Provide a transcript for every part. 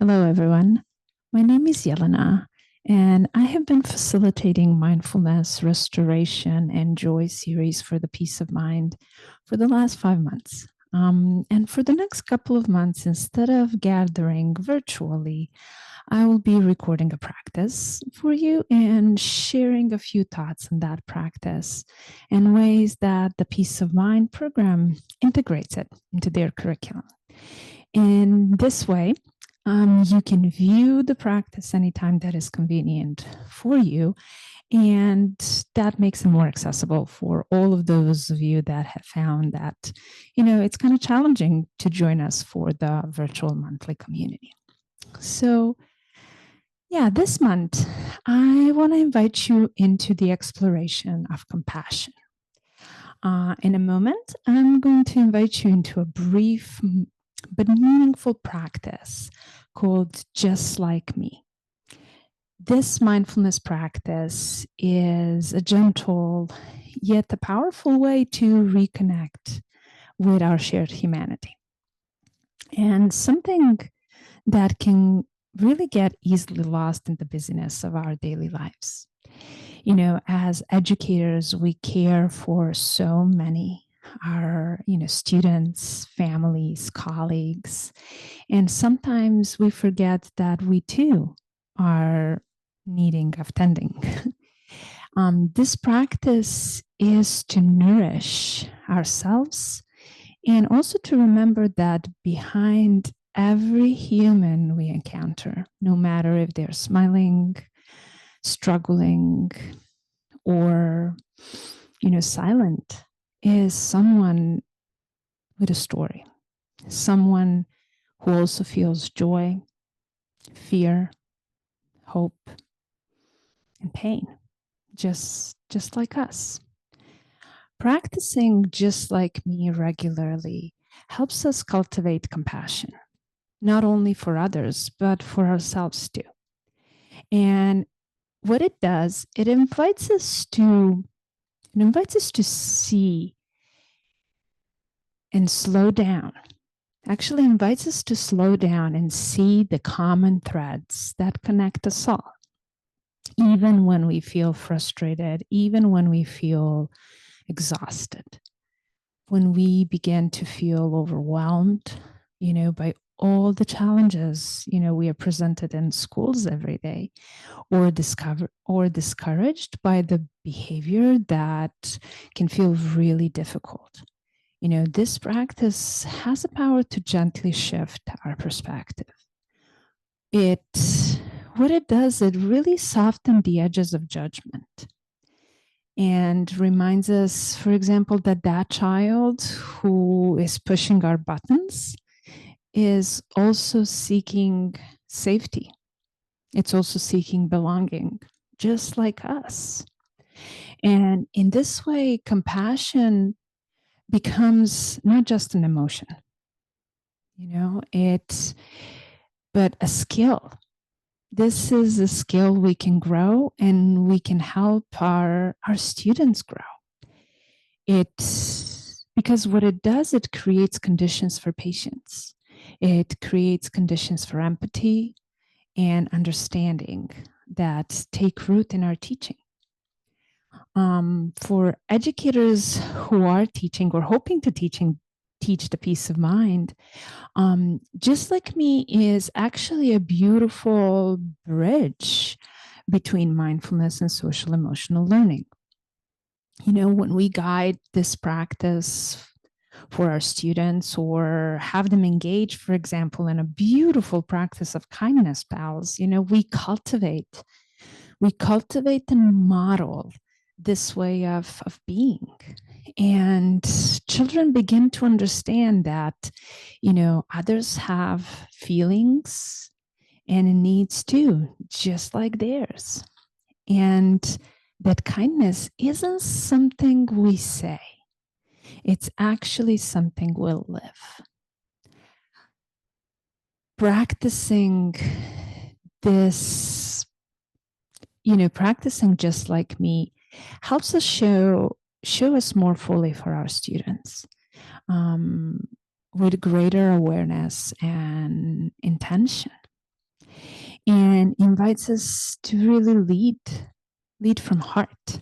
Hello, everyone. My name is Yelena, and I have been facilitating mindfulness, restoration, and joy series for the peace of mind for the last 5 months. And for the next couple of months, instead of gathering virtually, I will be recording a practice for you and sharing a few thoughts on that practice and ways that the Peace of Mind program integrates it into their curriculum. In this way, you can view the practice anytime that is convenient for you, and that makes it more accessible for all of those of you that have found that, it's kind of challenging to join us for the virtual monthly community. So, yeah, this month, I want to invite you into the exploration of compassion. In a moment, I'm going to invite you into a brief but meaningful practice called Just Like Me. This mindfulness practice is a gentle yet a powerful way to reconnect with our shared humanity, and something that can really get easily lost in the busyness of our daily lives. As educators, we care for so many, our students, families, colleagues, and sometimes we forget that we too are needing of tending. This practice is to nourish ourselves and also to remember that behind every human we encounter, no matter if they're smiling, struggling, or silent, is someone with a story, someone who also feels joy, fear, hope, and pain, just like us. Practicing Just Like Me regularly helps us cultivate compassion, not only for others, but for ourselves too. And what it does, it invites us to see and slow down. Actually invites us to slow down and see the common threads that connect us all. Even when we feel frustrated, even when we feel exhausted, when we begin to feel overwhelmed, by all the challenges, we are presented in schools every day, or discouraged by the behavior that can feel really difficult. This practice has the power to gently shift our perspective. What it does, it really softens the edges of judgment and reminds us, for example, that child who is pushing our buttons is also seeking safety. It's also seeking belonging, just like us. And in this way, compassion becomes not just an emotion, but a skill. This is a skill we can grow, and we can help our students grow. Because what it does, it creates conditions for patience. It creates conditions for empathy and understanding that take root in our teaching. For educators who are teaching or hoping to teach the peace of mind, Just Like Me is actually a beautiful bridge between mindfulness and social emotional learning. When we guide this practice for our students or have them engage, for example, in a beautiful practice of kindness pals, we cultivate and model this way of being. And children begin to understand that, others have feelings and needs too, just like theirs. And that kindness isn't something we say, it's actually something we'll live. Practicing this, practicing Just Like Me helps us show us more fully for our students, with greater awareness and intention. and invites us to really lead from heart,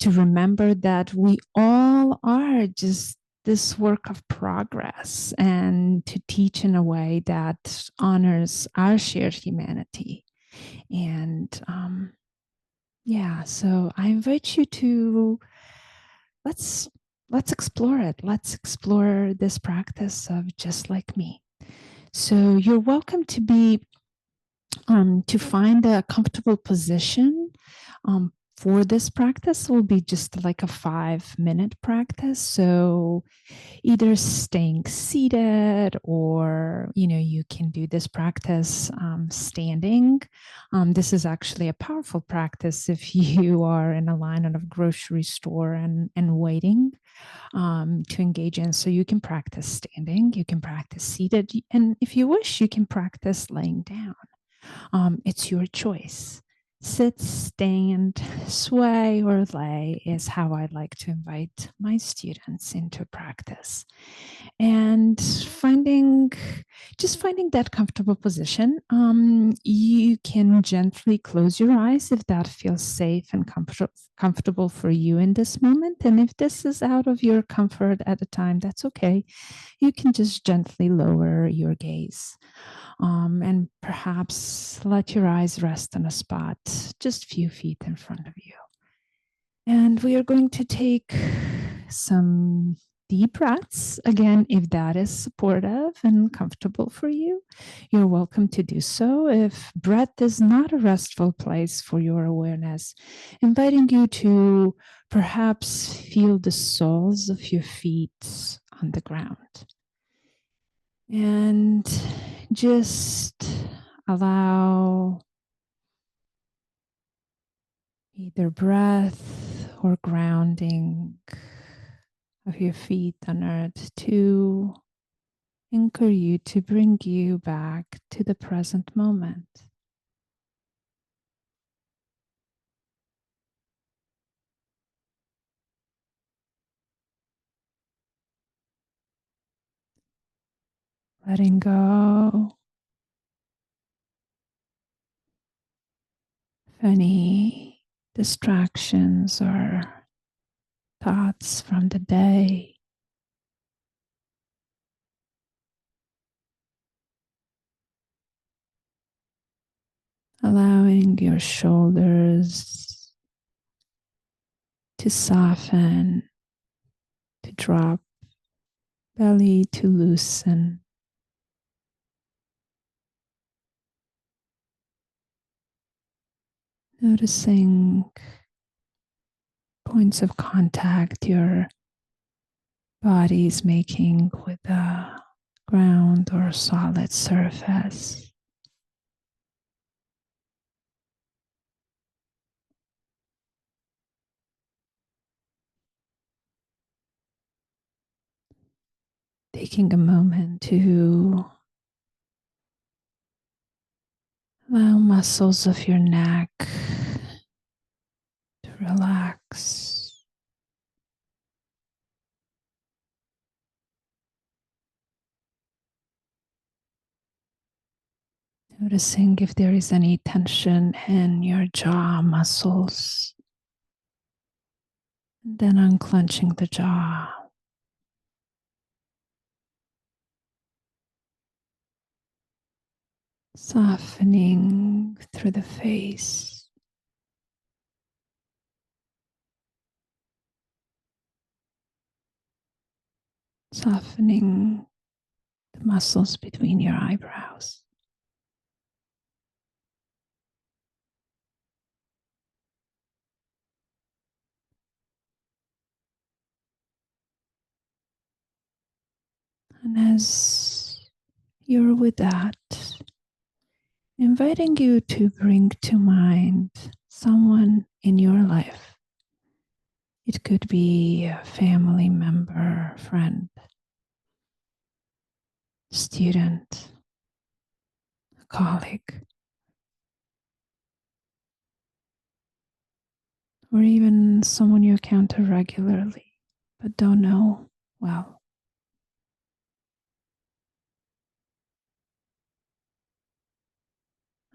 to remember that we all are just this work of progress, and to teach in a way that honors our shared humanity. And yeah, so I invite you to let's let's explore it. Let's explore this practice of just like me. So you're welcome to find a comfortable position. For this practice will be just like a 5-minute practice. So either staying seated, or you can do this practice standing. This is actually a powerful practice if you are in a line at a grocery store and waiting to engage in. So you can practice standing, you can practice seated, and if you wish, you can practice laying down. It's your choice. Sit, stand, sway, or lay is how I like to invite my students into practice. And just finding that comfortable position. You can gently close your eyes if that feels safe and comfortable for you in this moment. And if this is out of your comfort at a time, that's okay. You can just gently lower your gaze. And perhaps let your eyes rest on a spot just a few feet in front of you. And we are going to take some deep breaths. Again, if that is supportive and comfortable for you, you're welcome to do so. If breath is not a restful place for your awareness, inviting you to perhaps feel the soles of your feet on the ground. And just allow either breath or grounding of your feet on earth to anchor you, to bring you back to the present moment. Letting go of any distractions or thoughts from the day. Allowing your shoulders to soften, to drop, belly to loosen. Noticing points of contact your body is making with the ground or solid surface. Taking a moment to allow muscles of your neck to relax. Noticing if there is any tension in your jaw muscles. And then unclenching the jaw. Softening through the face. Softening the muscles between your eyebrows. And as you're with that, inviting you to bring to mind someone in your life. It could be a family member, friend, student, a colleague, or even someone you encounter regularly but don't know well.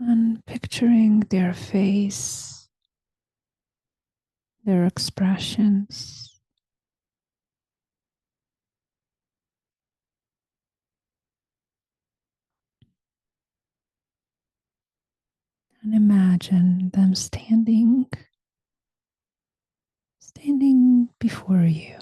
and picturing their face, their expressions, and imagine them standing before you.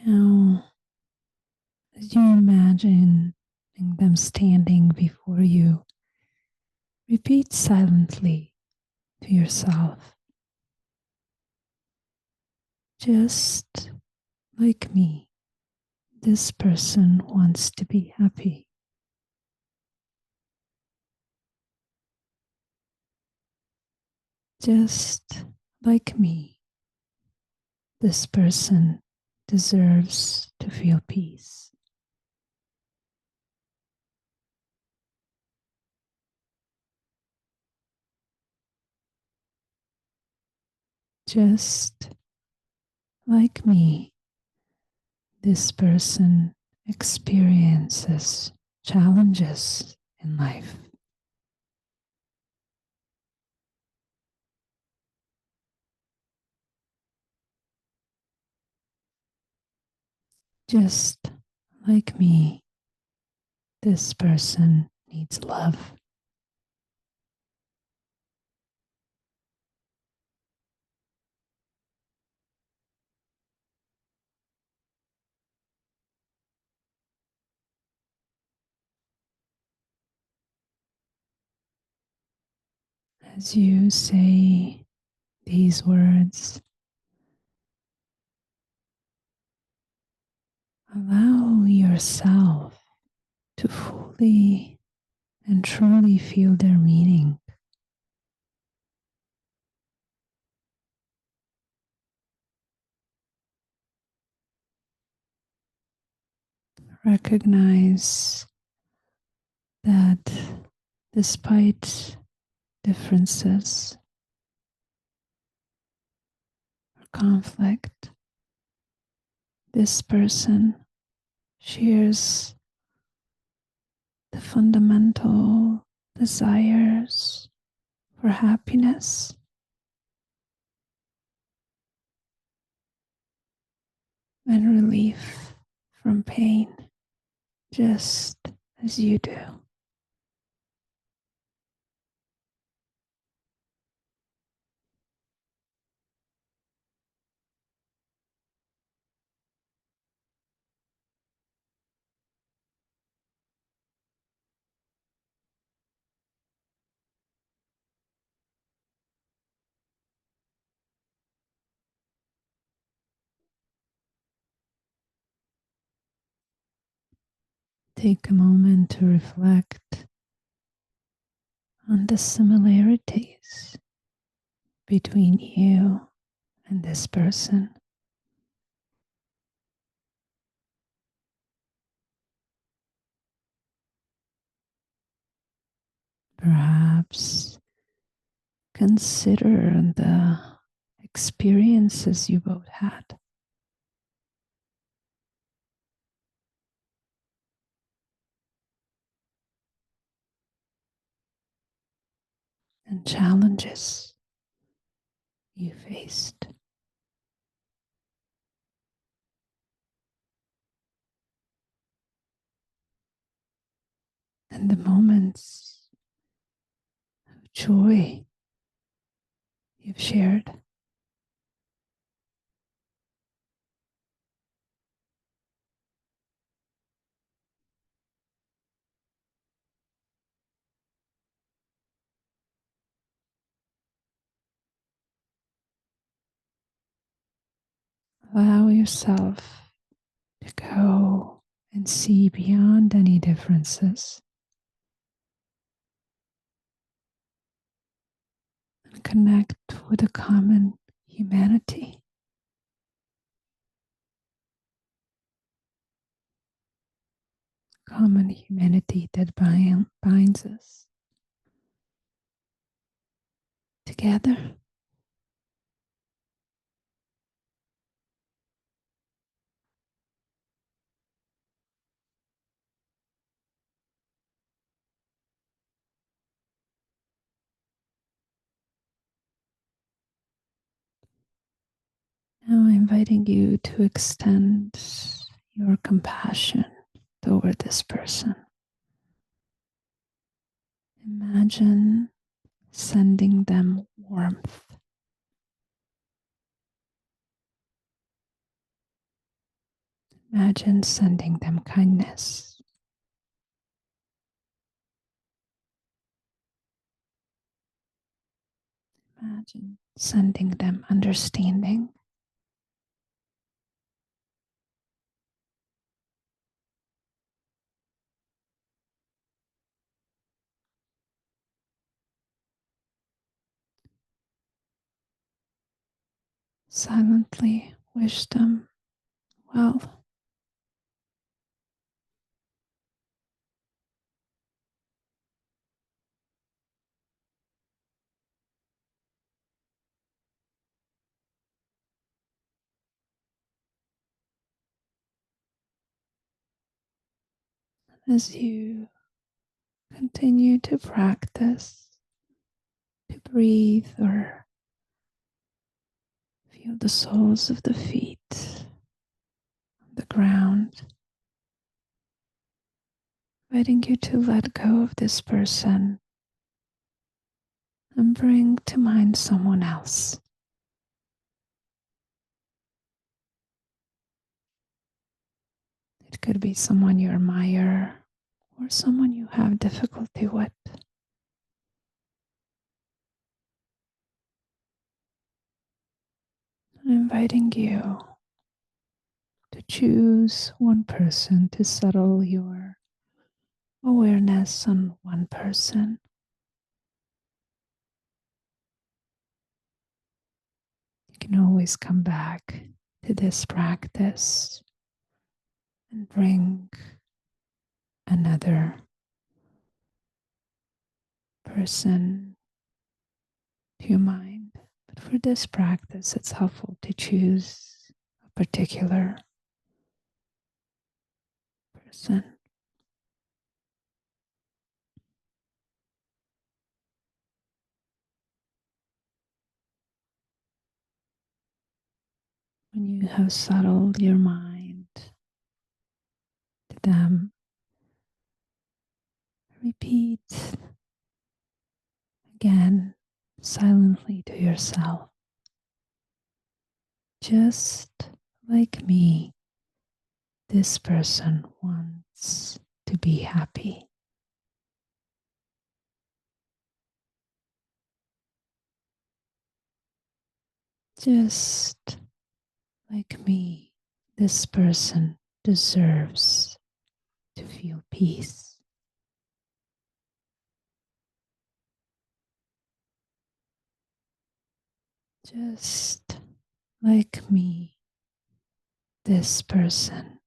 Now, as you imagine them standing before you, repeat silently to yourself, just like me, this person wants to be happy. Just like me, this person deserves to feel peace. Just like me, this person experiences challenges in life. Just like me, this person needs love. As you say these words, allow yourself to fully and truly feel their meaning. Recognize that despite differences or conflict, this person shares the fundamental desires for happiness and relief from pain, just as you do. Take a moment to reflect on the similarities between you and this person. Perhaps consider the experiences you both had and challenges you faced, and the moments of joy you've shared. Allow yourself to go and see beyond any differences and connect with a common humanity. common humanity that binds us together. Now inviting you to extend your compassion toward this person. Imagine sending them warmth. Imagine sending them kindness. Imagine sending them understanding. Silently wish them well. As you continue to practice, to breathe or feel the soles of the feet on the ground, inviting you to let go of this person and bring to mind someone else. It could be someone you admire or someone you have difficulty with. I'm inviting you to choose one person to settle your awareness on one person. You can always come back to this practice and bring another person to your mind. But for this practice, it's helpful to choose a particular person. When you have settled your mind to them, repeat again silently to yourself. Just like me, this person wants to be happy. Just like me, this person deserves to feel peace. Just like me, this person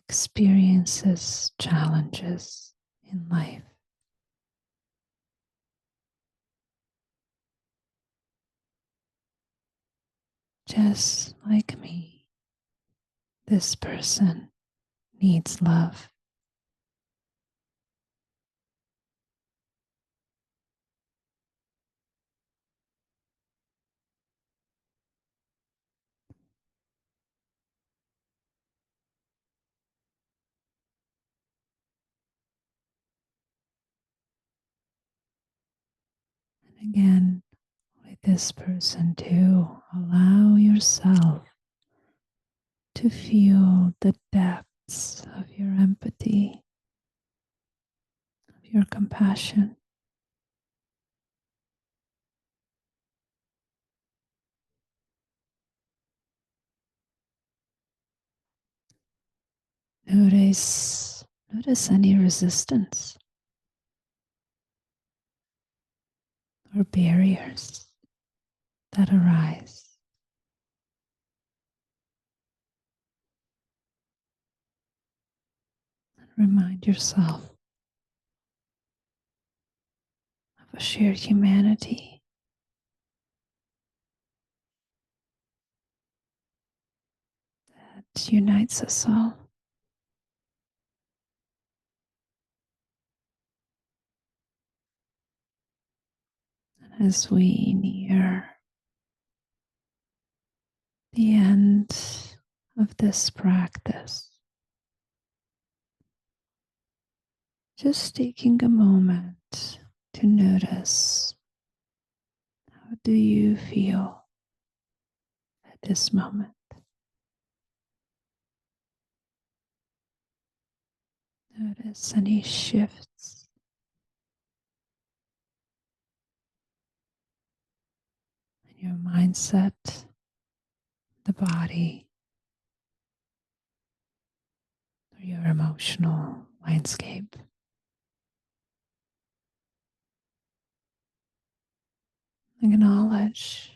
experiences challenges in life. Just like me, this person needs love. And again, with this person too, allow yourself to feel the depths of your empathy, of your compassion. Notice any resistance or barriers that arise. Remind yourself of a shared humanity that unites us all. And as we near the end of this practice, just taking a moment to notice, how do you feel at this moment? Notice any shifts in your mindset, the body, or your emotional landscape. Acknowledge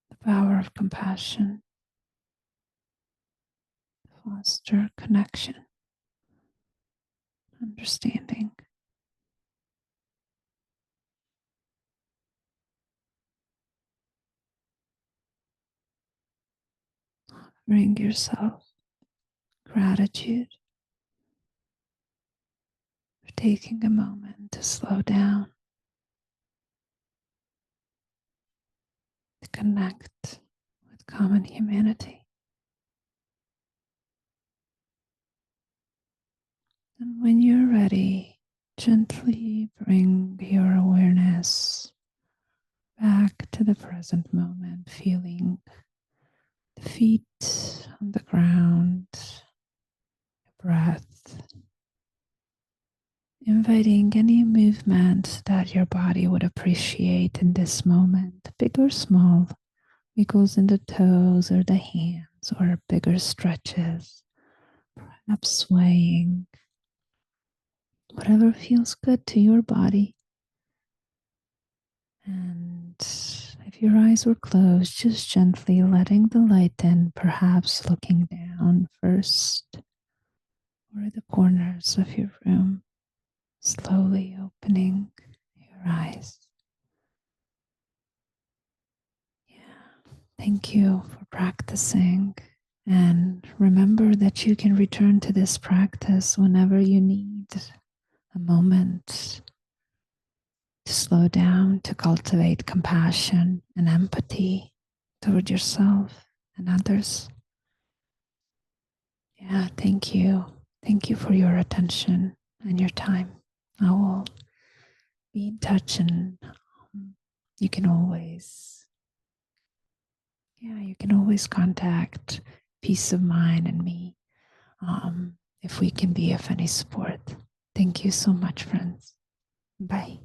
the power of compassion to foster connection, understanding. Bring yourself gratitude for taking a moment to slow down, to connect with common humanity. And when you're ready, gently bring your awareness back to the present moment, feeling the feet on the ground, your breath, inviting any movement that your body would appreciate in this moment, big or small, wiggles in the toes or the hands, or bigger stretches, perhaps swaying, whatever feels good to your body. And if your eyes were closed, just gently letting the light in, perhaps looking down first or the corners of your room, slowly opening your eyes. Yeah, thank you for practicing. And remember that you can return to this practice whenever you need a moment to slow down, to cultivate compassion and empathy toward yourself and others. Yeah, thank you. Thank you for your attention and your time. I will be in touch, and you can always, you can always contact Peace of Mind and me if we can be of any support. Thank you so much, friends. Bye.